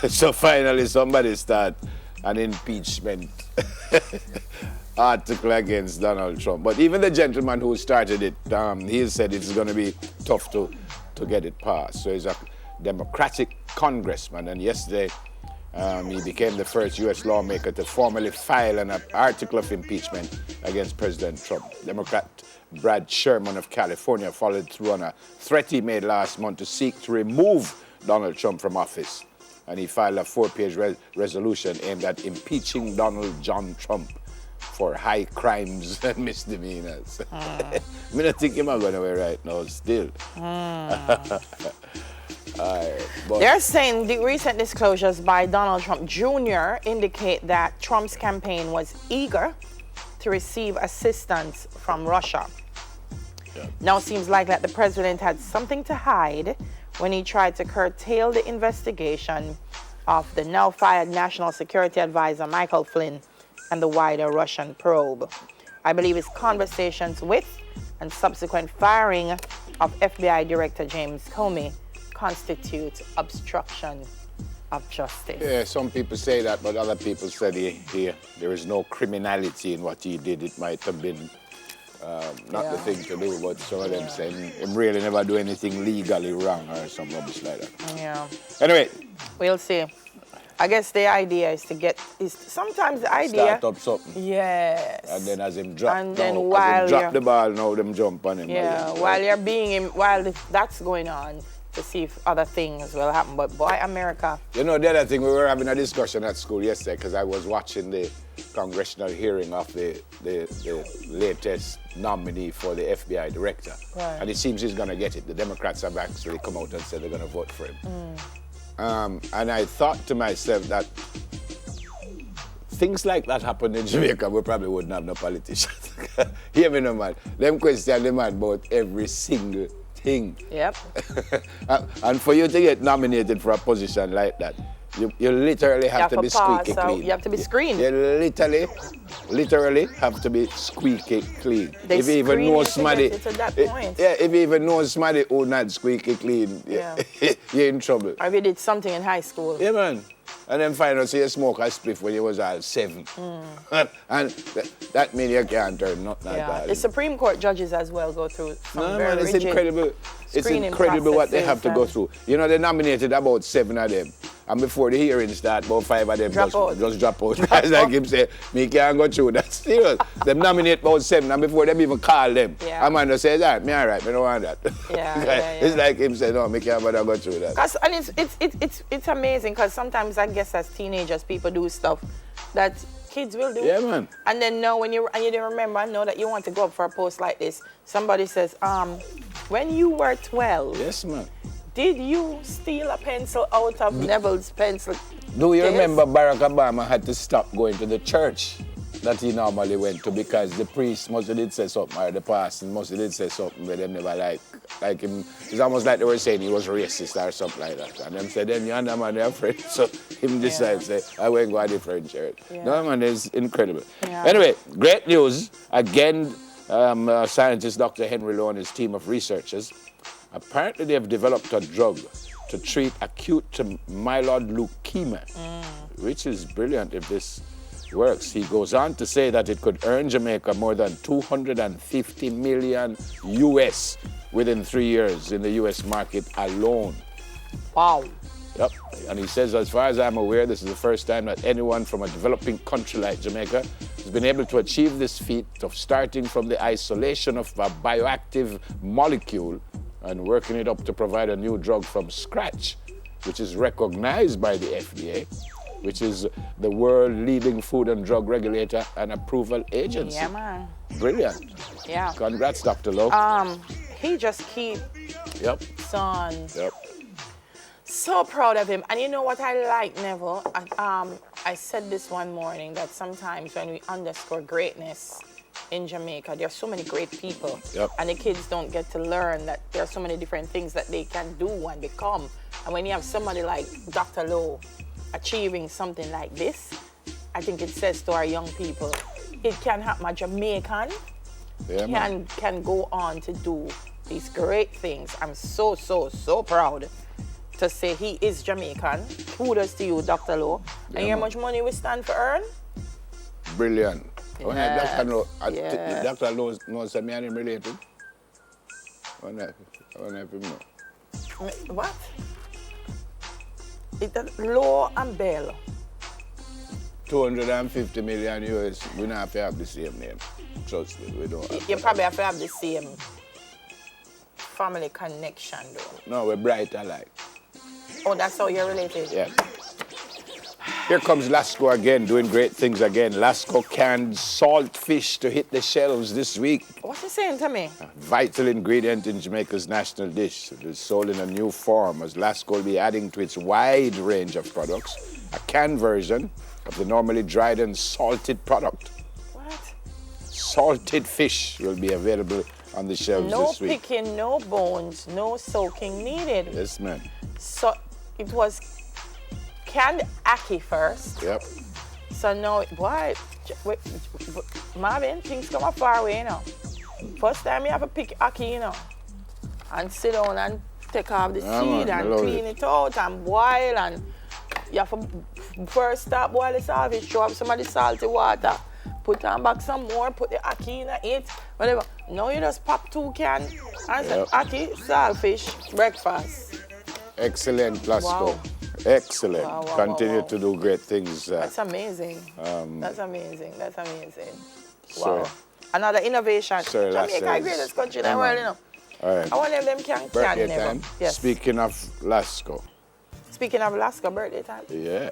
So finally somebody start an impeachment article against Donald Trump. But even the gentleman who started it, he said it's going to be tough to get it passed. So he's a Democratic congressman, and yesterday he became the first U.S. lawmaker to formally file an article of impeachment against President Trump. Democrat Brad Sherman of California followed through on a threat he made last month to seek to remove Donald Trump from office. And he filed a 4-page resolution aimed at impeaching Donald John Trump for high crimes and misdemeanors. I mean, I think he's not going away right now still. They're saying the recent disclosures by Donald Trump Jr. indicate that Trump's campaign was eager to receive assistance from Russia. Yeah. Now seems like that the president had something to hide when he tried to curtail the investigation of the now fired National Security Advisor Michael Flynn and the wider Russian probe. I believe his conversations with and subsequent firing of FBI Director James Comey constitute obstruction of justice. Yeah, some people say that, but other people said there is no criminality in what he did. It might have been not the thing to do, but some of them saying him really never do anything legally wrong or some rubbish like that. Yeah. Anyway. We'll see. I guess the idea is sometimes the idea... Start up something. Yes. And then as him drop, and then while drop the ball, now them jump on him. Yeah, while that's going on, to see if other things will happen. But boy, America. You know, the other thing, we were having a discussion at school yesterday because I was watching the congressional hearing of the latest nominee for the FBI director. Right. And it seems he's going to get it. The Democrats have actually come out and said they're going to vote for him. And I thought to myself that things like that happen in Jamaica, we probably wouldn't have no politicians. Hear me no, man. Them question the man about every single thing. Yep. And for you to get nominated for a position like that, you literally have to be squeaky clean. You have to be screened. You literally have to be squeaky clean. They if you even know somebody, to that point. if you even know somebody who not squeaky clean, you're in trouble. Or if you did something in high school. Yeah, man. And then find out, say you smoke a spliff when you was all 7. And that means you can't turn nothing like that. The Supreme Court judges as well go through some very it's rigid incredible. It's incredible what they have to go through. You know, they nominated about 7 of them. And before the hearing start, about 5 of them just drop out. Because like him say, me can't go through that. Serious. Them nominate about 7, and before them even call them. Yeah. A man just say that, me all right, me don't want that. Yeah. It's like him say, no, me can't bother go through that. And it's amazing because sometimes I guess as teenagers people do stuff that kids will do. Yeah, man. And then now when you didn't remember, I know that you want to go up for a post like this. Somebody says, when you were 12, yes, man. Did you steal a pencil out of Neville's pencil? Do you remember Barack Obama had to stop going to the church that he normally went to because the priest must have did say something, or the pastor must have did say something but them never like him. It's almost like they were saying he was racist or something like that. And them said, then you and that man are friends. So him decide say, I won't go to a different church. Yeah. No, man, it's incredible. Yeah. Anyway, great news. Again, scientist Dr. Henry Lowe and his team of researchers, apparently they have developed a drug to treat acute myeloid leukemia, which is brilliant if this works. He goes on to say that it could earn Jamaica more than $250 million US within 3 years in the US market alone. Wow. Yep. And he says, as far as I'm aware, this is the first time that anyone from a developing country like Jamaica has been able to achieve this feat of starting from the isolation of a bioactive molecule and working it up to provide a new drug from scratch, which is recognized by the FDA, which is the world-leading food and drug regulator and approval agency. Yeah, man. Brilliant. Yeah. Congrats, Dr. Lowe. He just keep son. Yep. So proud of him. And you know what I like, Neville? I said this one morning that sometimes when we underscore greatness in Jamaica, there are so many great people. Yep. And the kids don't get to learn that there are so many different things that they can do and become. And when you have somebody like Dr. Lowe achieving something like this, I think it says to our young people, it can happen. A Jamaican can go on to do these great things. I'm so, so, so proud to say he is Jamaican. Kudos to you, Dr. Lowe. Yeah, and how man. much money we stand for earn? Brilliant. When Yes. Dr. Lowe knows me and him related. When I him know. What? It's Lowe and Bell. 250 million US, we don't have to have the same name. Trust me, we don't have You to. probably have to have the same family connection, though. No, we're bright alike. Oh, that's how you're related? Yeah. Here comes Lasco again, doing great things again. Lasco canned salt fish to hit the shelves this week. What's he saying to me? A vital ingredient in Jamaica's national dish. It is sold in a new form as Lasco will be adding to its wide range of products a canned version of the normally dried and salted product. What? Salted fish will be available on the shelves No this week. picking, no bones, no soaking needed. Yes, man. So it was canned ackee first. Yep. So now, wait, Marvin, things come up far away, you know. First time you have to pick ackee, you know, and sit down and take off the Yeah, seed man, I and love clean it out and boil, and you have to first start boil the saltfish, throw up some of the salty water, put on back some more, put the ackee in it, whatever. Now you just pop 2 cans and say, Yep. ackee, saltfish, breakfast. Excellent, Lasco. Wow. Excellent. Wow, wow, Continue wow. to do great things. That's amazing. That's amazing. That's amazing. Sir. Wow. Another innovation. Sir, Jamaica is the Lascelles. greatest country in the Yeah, world, man. you know. All right. I want them can Birthday never. time. Yes. Speaking of Lasco, Speaking of Alaska, birthday time. yeah,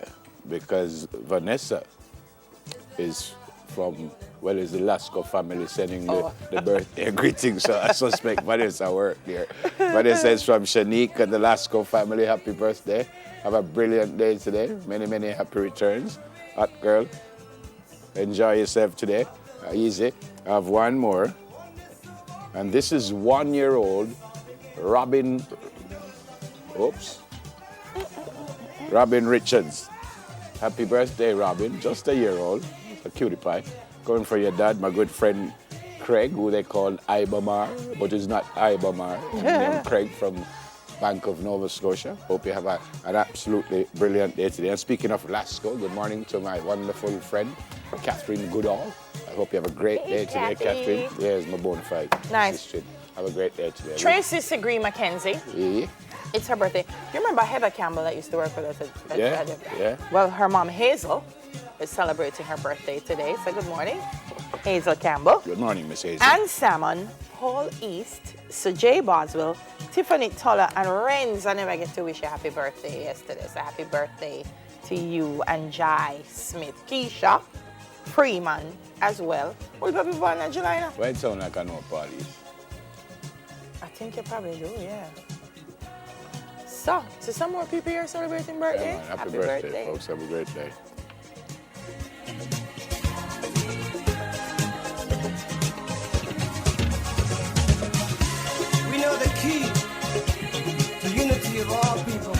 because Vanessa is from, well, it's the Lasco family sending the birthday greetings. So I suspect Vanessa worked there. Vanessa is from Shanique and the Lasco family. Happy birthday. Have a brilliant day today. Many, many happy returns. Hot girl. Enjoy yourself today. Easy. I have one more. And this is 1-year-old Robin. Oops. Robin Richards. Happy birthday, Robin. Just a year old. A cutie pie. Going for your dad, my good friend Craig, who they call Ibamar, but it's not Ibamar. His name Craig from Bank of Nova Scotia. Hope you have an absolutely brilliant day today. And speaking of Lasco, good morning to my wonderful friend, Catherine Goodall. I hope you have a great day today, Kathy. Catherine. There's my bona fide Nice. sister. Have a great day today. Tracy Segree Mackenzie. Yeah. It's her birthday. You remember Heather Campbell that used to work with us at Yeah. Well, her mom Hazel is celebrating her birthday today. So good morning, Hazel Campbell. Good morning, Miss Hazel. Ann Salmon, Paul East, Sir J. Boswell, Tiffany Toller, and Renz. I never get to wish you a happy birthday yesterday. So happy birthday to you and Jai Smith. Keisha Freeman as well. Will you be born in July now? Why it sound like I know parties? I think you probably do, yeah. So some more people here celebrating birthday. Yeah, man. Happy birthday, folks. Have a great day. We know the key to unity of all people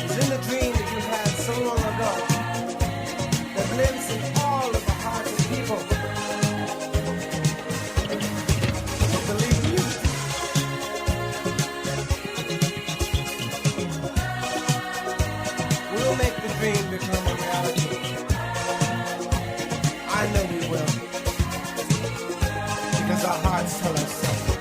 is in the dream that you had so long ago that lives in all of the hearts of people who believe in unity. We'll make the dream become a reality. I know we will. Because our hearts tell us so.